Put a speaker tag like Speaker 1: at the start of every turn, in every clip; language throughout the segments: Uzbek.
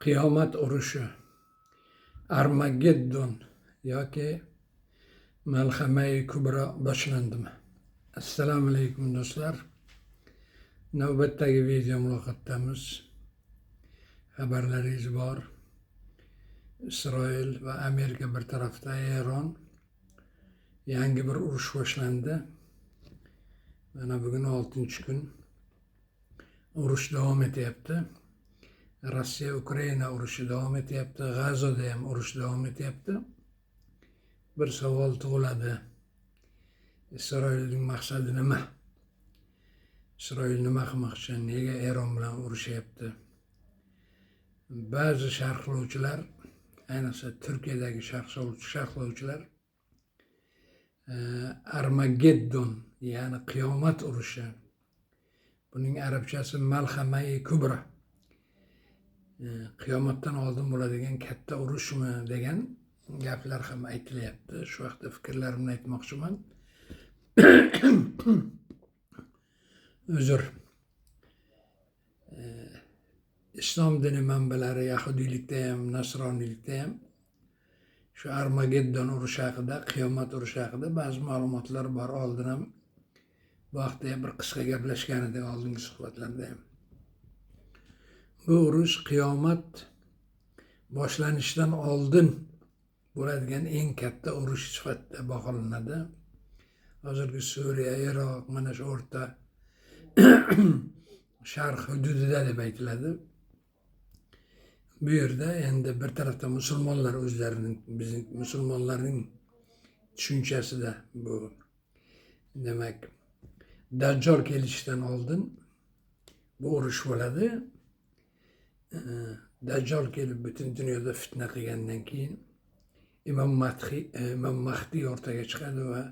Speaker 1: Qiyomat urushi, Armageddon yoki Malhamai Kubra boshlandimi? Assalomu alaykum do'stlar. Navbatdagi video muloqotdamiz. Xabarlaringiz bor. Isroil va Amerika bir tarafda, Eron yangi bir urush boshlandi. Mana bugun 6-kun urush davom etyapti. Rossiya Ukraina urushi davom etyapti. G'azoda ham urush davom etyapti. Bir savol tug'iladi. Isroilning maqsadi nima? Isroil nima qilmoqchi? Nega Eron bilan urushyapti? Ba'zi sharhlovchilar, ayniqsa Turkiyadagi sharhlovchilar Armageddon, ya'ni qiyomat urushi, buning arabchasi Malhamai Kubra, qiyomatdan oldin bo'ladigan katta urushmi degan gaplar ham aytilyapti. Shu vaqtda fikrlarimni aytmoqchiman. Uzr. Islom dini manbalari yahudiylikda ham, nasroniylikda ham shu Armageddon urushi haqida, qiyomat urushi haqida ba'zi ma'lumotlar bor. Oldin ham bu haqda bir qisqa gaplashgan edik, oldingi suhbatlarda ham. Bu urush qiyomat boshlanishidan oldin bo'ladigan eng katta urush sifatida baholanadi. Hozirgi Suriya, Iroq, mana shu o'rta sharq hududida deb aytiladi. Bu yerda endi bir tarafda musulmonlar o'zlarining, bizning musulmonlarning tushunchasida bu demak Dajjal kelishidan oldin bu urush bo'ladi. Dajjal kelib butun dunyoda fitna qilgandan keyin Imom Mahdiy o'rtaga chiqadi va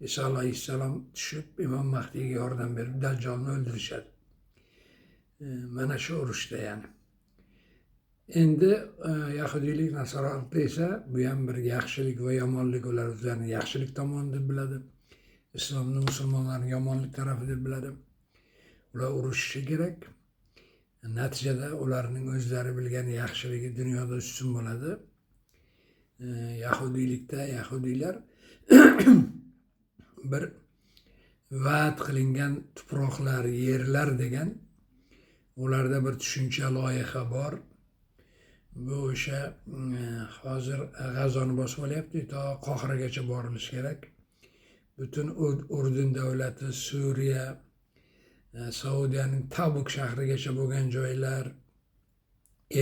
Speaker 1: Iso alayhissalom tushib Imom Mahdiyga yordam berib Dajjalni o'ldirishadi. Mana shu urushda yani. Endi yahudiylik, nasroniylik esa bu ham bir yaxshilik va yomonlik, ular o'zlarini yaxshilik tomoni deb biladi. Islomni musulmonlarning yomonlik tarafi deb biladi. Ular urushishi kerak. Natijada ularning o'zlari bilgan yaxshiligi dunyoda ustun bo'ladi. Yahudiylikda yahudiylar bir va'd qilingan tuproqlar, yerlar degan ularda bir tushuncha, loyiha bor. Bu o'sha hozir G'azoni bosib olyapti, to Qohiragacha borilishi kerak. Butun Urdun davlati, Suriya, Saudiyaning Tabuk shahrigacha bo'lgan joylar,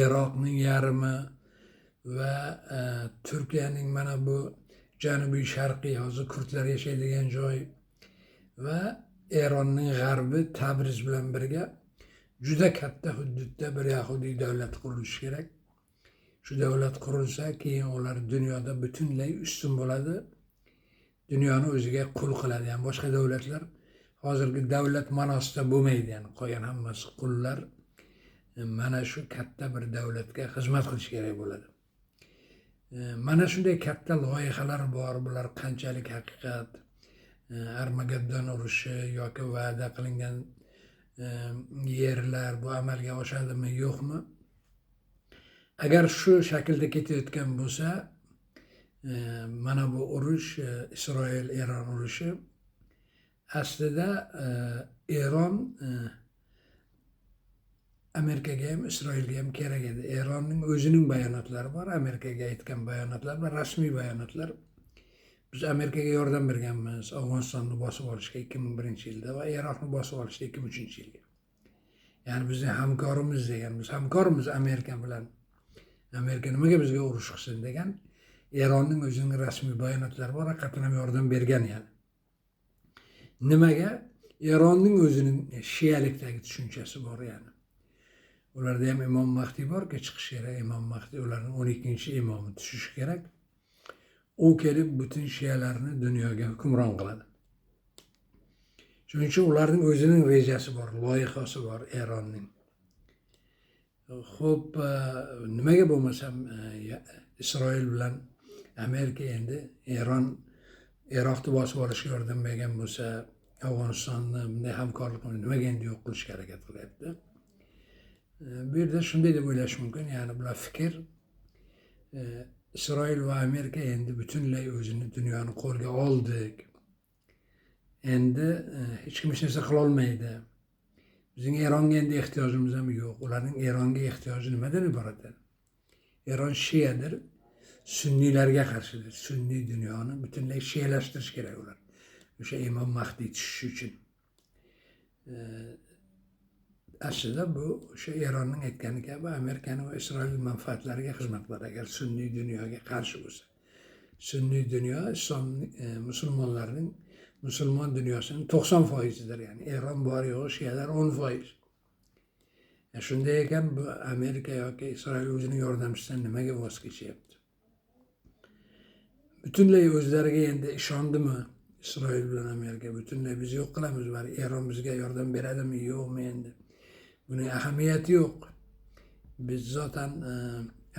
Speaker 1: Iroqning yarmi va Turkiyaning mana bu janubiy sharqiy, hozir kurdlar yashaydigan joy va Eronning g'arbi Tabriz bilan birga juda katta hududda bir yahudiy davlat qurilishi kerak. Shu davlat qurilsa, keyin ular dunyoda butunlay ustun bo'ladi. Dunyoni o'ziga qul qiladi. Yani boshqa davlatlar hozirgi davlat ma'nosida bo'lmaydi. Yani qolgan hammasi qullar mana shu katta bir davlatga xizmat qilish kerak bo'ladi. Mana shunday katta loyihalar bor. Bular qanchalik haqiqat, Armageddon urushi yoki va'da qilingan yerlar bu amalga oshadimi, yo'qmi? Agar shu shaklda ketayotgan bo'lsa, mana bu urush, Isroil-Eron urushi, aslida Eron Amerikaga ham, Isroilga ham kerak edi. Eronning o'zining bayonotlari bor, Amerikaga aytgan bayonotlar va rasmiy bayonotlar. Biz Amerikaga yordam berganmiz Afg'onistonni bosib olishga 2001-yilda va Iroqni bosib olishga 2003-yilga. Ya'ni bizning hamkorimiz degan, biz hamkorimiz Amerika bilan. Amerika nimaga bizga urush qilsin degan Eronning o'zining rasmiy bayonotlari bor, haqiqatan ham yordam bergan yani. Nimaga? Eronning o'zining shiyalikdagi tushunchasi bor yani. Ularda ham Imom Mahdiy borki, chiqishi kerak. Imom Mahdiy ularning 12-imomi tushishi kerak. U kelib butun shiyalarni dunyoga hukmron qiladi. Shuning uchun ularning o'zining rejasi bor, loyihasi bor Eronning. Xo'p, nimaga bo'lmasam Isroil bilan Amerika endi Iroqni bosib olishga yordam bergan bo'lsa, Afg'onistonni bunday hamkorlik nimaga endi yo'q qilishga harakat qilyapti? Bu yerda shunday deb o'ylash mumkin, ya'ni bular fikr, Isroil va Amerika endi butunlay o'zini dunyoni qo'lga oldik. Endi hech kim hech narsa qila olmaydi. Bizning Eronga endi ehtiyojimiz ham yo'q. Ularning Eronga ehtiyoji nimadan iborat? Eron shiadir, sunniylarga qarshidir. Sunniy dunyoni butunlay shialashtirish kerak ular. O'sha Imom Mahdiy tushishi uchun. Aslida bu o'sha Eronning aytgani kabi Amerikaning va Isroil manfaatlariga xizmat qiladi agar sunniy dunyoga qarshi bo'lsa. Sunniy dunyo islom musulmonlarning musulmon dunyosining 90%dir, ya'ni Eron bor yo'g'i shialar 10%. Shunday ekan bu Amerika yoki Isroil o'zining yordamchisidan nimaga voz kechyapti? Butunlay o'zlariga endi ishondimi Isroil bilan Amerika? Butunlay biz yo'q qilamiz, va Eron bizga yordam beradimi, yo'qmi endi? Buning ahamiyati yo'q. Biz zotan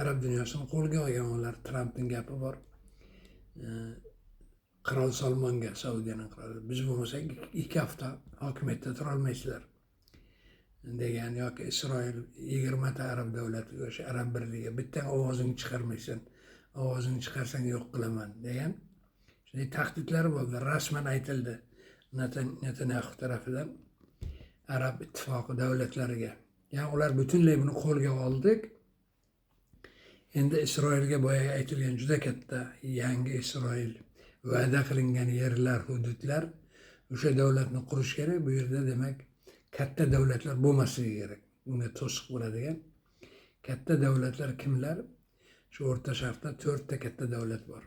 Speaker 1: arab dunyosini qo'lga olgan, ular Trampning gapi bor. Qirol Salmonga, Saudiyaning qiroli, biz bo'lmasak 2 hafta hokimiyatda tura olmaysizlar degan, yoki Isroil 20 ta arab davlatiga, o'sha arab birligiga bitta ovozingni chiqarmaysan, ovozingni chiqarsang yo'q qilaman degan shunday tahdidlar bo'ldi. Rasman aytildi Netanyahu tarafidan arab ittifoqi davlatlariga. Ya'ni ular butunlay buni qo'lga oldik. Endi Isroilga boyaga aytilgan juda katta yangi Isroil va'da qilingan yerlar, hududlar, o'sha davlatni qurish kerak. Bu yerda demak katta davlatlar bo'lmasligi kerak. Unga to'siq bo'ladigan katta davlatlar kimlar? Shu O'rta Sharqda 4 ta katta davlat bor.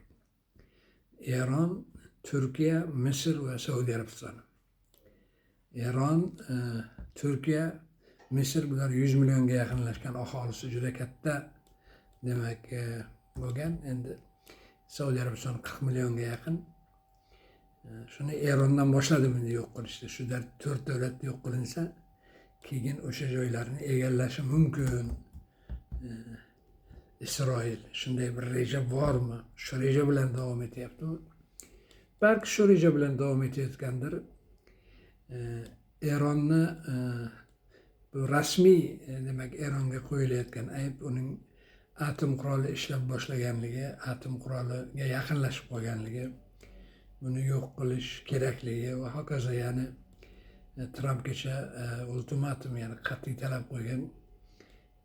Speaker 1: Eron, Turkiya, Misr va Saudiya Arabistoni. Eron, Turkiya, Misr, bular 100 millionga yaqinlashgan, aholisi juda katta demak bo'lgan. Endi Saudiya Arabistoni 40 millionga yaqin. Shuni Erondan boshladi buni yo'q qilishdi. Shu 4 davlat yo'q qilinsa, keyin o'sha joylarni egallashi mumkin. Isroil shunday bir reja bormi? Shu reja bilan davom etyaptimi? Balki shu reja bilan davom etayotgandir. Eronni bu rasmiy demak Eronga qo'yilayotgan ayb uning atom quroli ishlab boshlaganligi, atom quroliga yaqinlashib qolganligi, buni yo'q qilish kerakligi va hokazo. Ya'ni Trampgacha ultimatum, ya'ni qat'iy talab qo'ygan,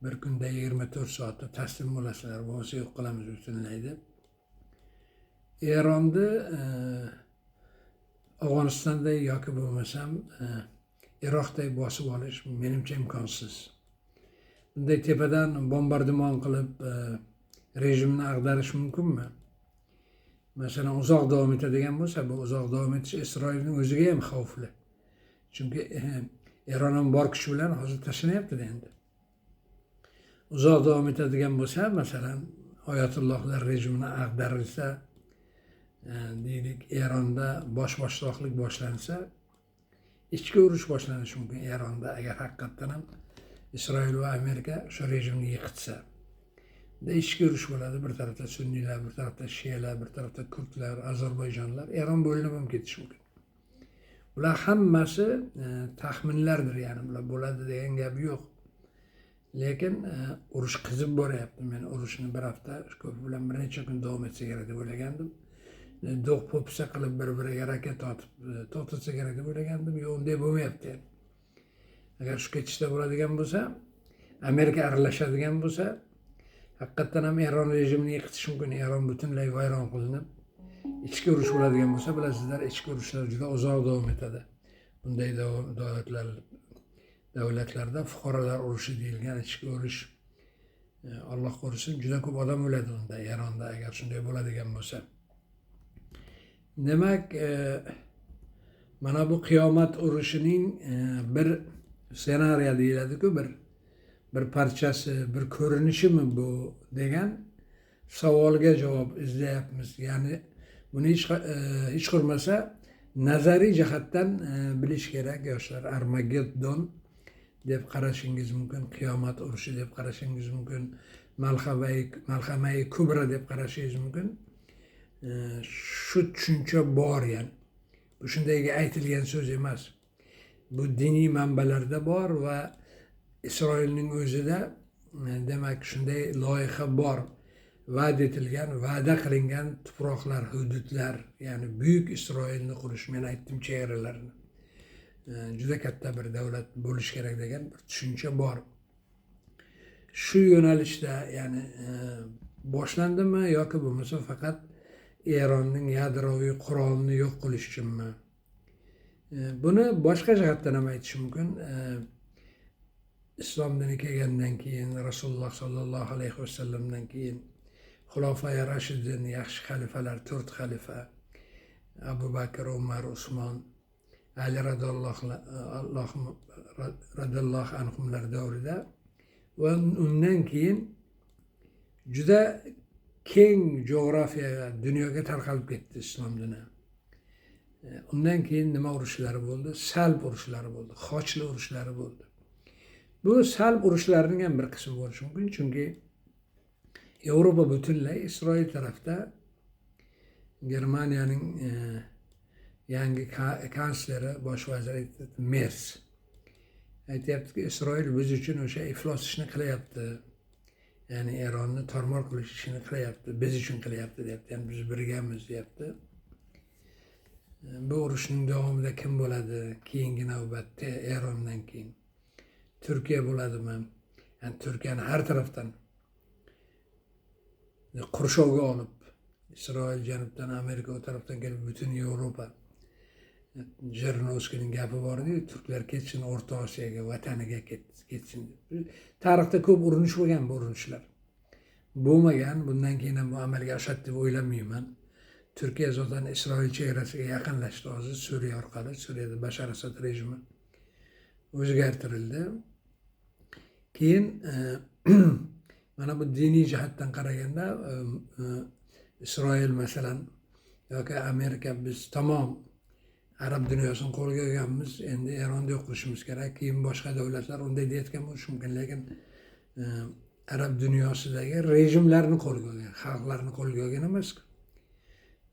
Speaker 1: bir kunda 24 soatda taslim bo'lasizlar, bo'lmasa yo'q qilamiz butunlay deb. Eronni Afg'onistonday yoki bo'lmasam Iroqday bosib olish menimcha imkonsiz. Bunday tepadan bombardimon qilib rejimni ag'darish mumkinmi? Masalan, uzoq davom etadigan bo'lsa, bu uzoq davom etishi Isroilning o'ziga ham xavfli. Chunki Eron ham bor kuchi bilan hozir tashlanyapti endi. Uzoq davom etadigan bo'lsa, masalan, oyatullohlar rejimini ag'darilsa, deylik, Eronda boshliqlik boshlansa, ichki urush boshlanishi mumkin Eronda, agar haqiqatdan ham Isroil va Amerika shu rejimni yiqitsa. Ichki urush bo'ladi. Bir tarafda sunniylar, bir tarafda shialar, bir tarafda kurdlar, ozarbayjonlar. Eron bo'linib ham ketishi mumkin. Bular hammasi taxminlardir, ya'ni bular bo'ladi degan gap yo'q. Lekin urush qizib boryapti. Men urushni bir hafta ko'p bilan bir necha kun davom etsa kerak deb o'ylagandim. Do'q popsa qilib bir-biriga raket otib to'xtatsa kerak deb o'ylagandim. Yo'q, unday bo'lmayapti. Agar shu ketishda bo'ladigan bo'lsa, Amerika aralashadigan bo'lsa, haqiqatdan ham Eron rejimini yiqitish mumkin. Eron butunlay vayron qilinib, ichki urush bo'ladigan bo'lsa, bilasizlar, ichki urushlar juda uzoq davom etadi. Bunday davlatlarda fuqarolar urushi deyilgan ichki urush, Alloh qo'rusin, juda ko'p odam o'ladi unda, Eronda, agar shunday bo'ladigan bo'lsa. Demak, mana bu qiyomat urushining bir ssenariy deyiladi-ku, bir parchasi, bir ko'rinishimi bu degan savolga javob izlayapmiz. Ya'ni buni hech qurmasa nazariy jihatdan bilish kerak yoshlar. Armageddon deb qarashingiz mumkin, qiyomat urushi deb qarashingiz mumkin, malhamai kubra deb qarashingiz mumkin. Shu tushuncha bor, ya'ni bu shundayga aytilgan so'z emas. Bu diniy manbalarda bor va Isroilning o'zida demak shunday loyiha bor. Va'da etilgan, va'da qilingan tuproqlar, hududlar, ya'ni buyuk Isroilni qurish, men aytdim chegaralarni. Juda katta bir davlat bo'lish kerak degan bir tushuncha bor. Shu yo'nalishda ya'ni boshlandimi yoki bo'lmasa faqat Eronning yadroviy qurolini yo'q qilish uchunmi? Buni boshqa jihatdan ham aytish mumkin. Islom dini kelgandan keyin, Rasululloh sollallohu alayhi vasallamdan keyin Xulofai Rashidin, yaxshi xalifalar, 4 xalifa, Abu Bakr, Umar, Usmon, Ali radhiyallohu anhumlar davrida va undan keyin juda keng jo'g'rafiyaga, dunyoga tarqalib ketdi islom dini. Undan keyin nima urushlari bo'ldi? Salb urushlari bo'ldi, Xochli urushlari bo'ldi. Bu salb urushlarining ham bir qismi bo'lishi mumkin, chunki Yevropa butunlay Isroil tarafda Germaniyaning yangi kansleri, bosh vaziri Merz aytyaptiki, Isroil biz uchun o'sha iflos ishni qilyapti. Ya'ni Eronni tormor qilish ishini qilyapti, biz uchun qilyapti deyapti. Ya'ni biz birgamiz deyapti. Bu urushning davomida kim bo'ladi? Keyingi navbatda Erondan keyin Turkiya bo'ladimi? Yani Turkiyani har tarafdan qurshovga olib, Isroil janubdan, Amerika o tarafdan kelib, butun Yevropa. Jirinovskiyning gapi bor edi, turklar ketsin O'rta Osiyoga, vataniga ketsin. Tarixda ko'p urinish bo'lgan, bu urinishlar. Bo'lmagan, bundan keyin ham bu amalga oshadi deb o'ylamayman. Turkiya zotan Isroil chegarasiga yaqinlashdi hozir Suriya orqali. Suriyada Bashar Asad rejimi o'zgartirildi. Keyin mana bu diniy jihatdan qaraganda Isroil masalan yoki Amerika biz tamom Arab dunyosini qo'lga olganmiz, endi Eronni yo'q qilishimiz kerak. Keyin boshqa davlatlar unday deyotgan bo'lishi mumkin, lekin Arab dunyosidagi rejimlarni qo'lga olgan, xalqlarni qo'lga olgan emas.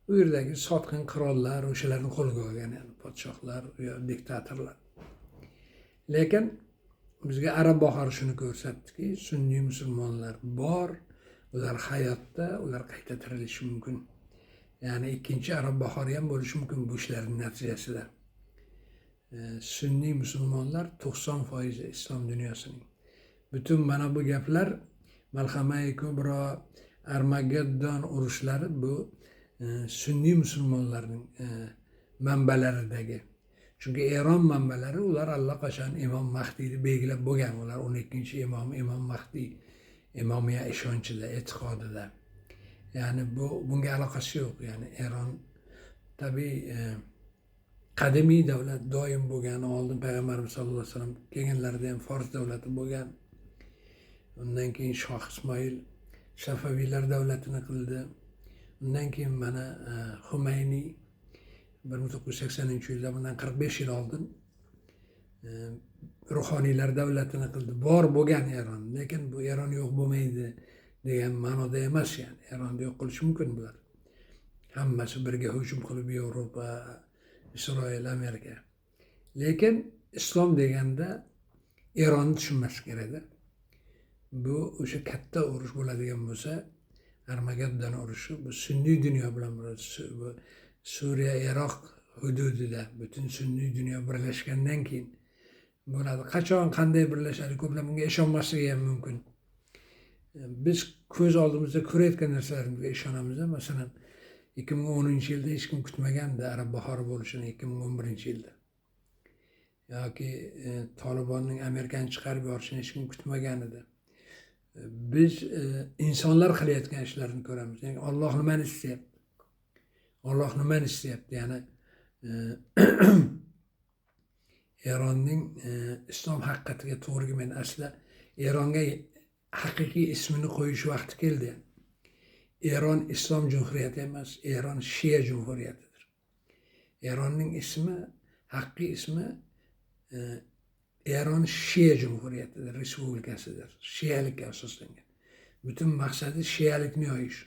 Speaker 1: Bu yerdagi sotqin qirollar, o'shalarni qo'lga olgan, ya'ni podshohlar yo diktatorlar. Lekin bizga Arab bahori shuni ko'rsatdiki, sunniy musulmonlar bor, ular hayotda, ular qayta tirilishi mumkin. Yani ikkinchi Arab bahori ham bo'lishi mumkin bu ishlarning natijasida. Sunniy musulmonlar 90% islom dunyosining. Bütün mana bu gaplar Malhamai Kubro, Armageddon urushlari bu sunniy musulmonlarning manbalaridagi. Chunki Eron manbalari ular allaqachon Imom Mahdiyni belgilab bo'lgan. Ular 12-imom, Imom Mahdiy, imomiya ishonchida, e'tiqodida. Yani bunga aloqasi yo'q. Yani Eron tabii qadimiy davlat doim bo'lgan, oldin payg'ambarimiz sollallohu alayhi vasallam kelganlarida ham Fors davlati bo'lgan. Undan keyin Shoh Ismoil Safaviylar davlatini qildi. Undan keyin mana Xumayniy 1980-yilda, bundan 45 yil oldin ruhoniylar davlatini qildi. Bor bo'lgan Eron, lekin bu Eron yo'q bo'lmaydi degan ma'noda emas, yani Eronni yo'q qilish mumkin bular. Hammasi birga hujum qilib Yevropa, Isroil, Amerika. Lekin islom deganda Eronni tushunmaslik kerak-da. Bu o'sha katta urush bo'ladigan bo'lsa, Armageddon urushi, bu sunniy dunyo bilan bu Suriya, Iroq hududida butun sunniy dunyo birlashgandan keyin bo'ladi. Qachon, qanday birlashadi, ko'plar bunga ishonmasligi ham mumkin. Biz ko'z oldimizda ko'rayotgan narsalarimizga ishonamiz. Masalan, 2010-yilda hech kim kutmagandi Arab bahori bo'lishini, 2011-yilda. Yoki Tolibonning Amerikani chiqarib yuborishini hech kim kutmagan edi. Biz insonlar qilayotgan ishlarni ko'ramiz. Yani Alloh nimani istayapti? Alloh nimani istayapti? Ya'ni Eronning islom haqiqatiga to'g'ri, men aslida Eronga haqiqiy ismini qo'yish vaqti keldi. Eron islom jumhuriyati emas, Eron Shia jumhuriyatidir. Eronning ismi, haqiqiy ismi Eron Shia jumhuriyatidir, respublikasidir. Shialikka asoslangan. Bütün maqsadi shialikni yoyish.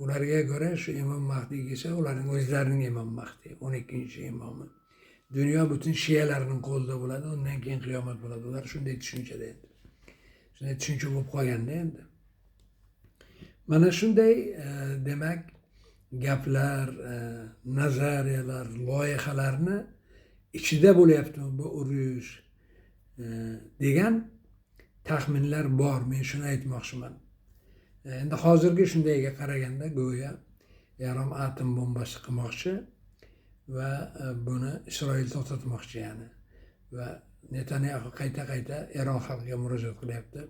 Speaker 1: Ularga ko'ra shu Imom Mahdiy kelsa, ularning o'zlarining Imom Mahdiy, 12-imomi. Dunyo butun shialarning qo'lida bo'ladi, undan keyin qiyomat bo'ladi. Ular shunday tushunchada edi. shunday tushuncha bo'lib qolganda endi. Mana shunday demak gaplar, nazariyalar, loyihalarni ichida bo'lyapti bu urush degan taxminlar bor. Men shuni aytmoqchiman. Endi hozirgi shundayga qaraganda go'yo Eron atom bombasi qilmoqchi va buni Isroil to'xtatmoqchi yani. Va Netanyahu qayta Eron xalqiga murojaat qilyapti.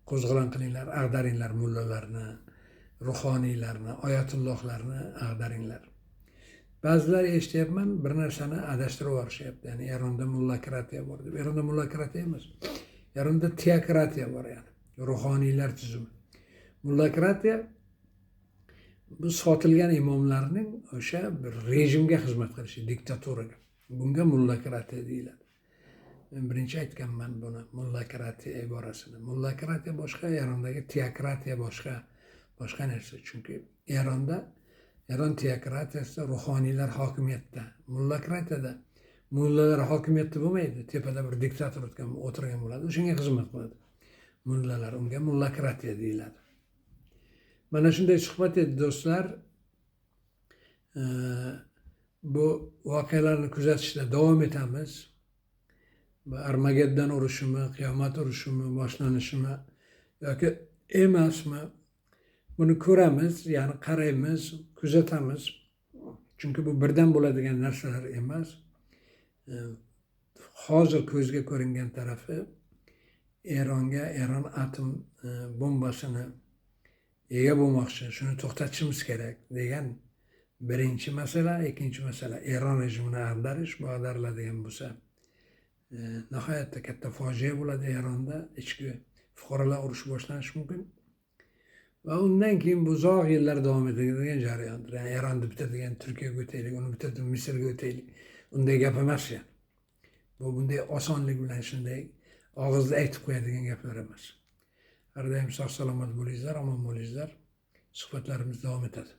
Speaker 1: Qo'zg'olon qilinglar, ag'daringlar mullalarni, ruhoniylarni, oyatullohlarni ag'daringlar. Ba'zilar eshityapman, bir narsani adashtirib yuborishyapti. Ya'ni Eronda mullokratiya bor deb. Eronda mullokratiya emas. Eronda teokratiya bor yani. Ruhoniylar tuzumi. Mullokratiya bu sotilgan imomlarning o'sha bir rejimga xizmat qilishi, diktaturaga. Bunga mullokratiya deyiladi. Men birinchi aytganman buni, mullokratiya iborasini. Mullokratiya boshqa, Erondagi teokratiya boshqa narsa. Chunki Eron teokratiyasida ruhoniylar hokimiyatda. Mullokratiyada mullalar hokimiyatda bo'lmaydi. Tepada bir diktator o'tirgan bo'ladi. O'shanga xizmat qiladi. Mullalar, unga mullokratiya deyiladi. Mana shunday suhbat edi do'stlar. Bu voqealarni kuzatishda davom etamiz. Bu Armageddon urushimi, qiyomat urushimi boshlanishimi yoki emasmi? Buni ko'ramiz, ya'ni qaraymiz, kuzatamiz. Chunki bu birdan bo'ladigan narsalar emas. Hozir ko'zga ko'ringan tarafi Eron atom bombasini ega bo'lmoqchi, shuni to'xtatishimiz kerak degan birinchi masala. Ikkinchi masala Eron rejimini ag'darish. Bu ag'dariladigan bo'lsa nihoyatda katta fojia bo'ladi Eronda. Ichki fuqarolar urushi boshlanishi mumkin. Va undan keyin bu uzoq yillar davom etadigan jarayondir. Yani Eronda bitadigan Turkiyaga o'taylik, uni bitadigan Misrga o'taylik. Unday gap emas yani. Bu bunday osonlik bilan shunday og'izda aytib qo'yadigan gaplar emas. Har doim sog' salomat bo'linglar, omon bo'linglar. Suhbatlarimiz davom etadi.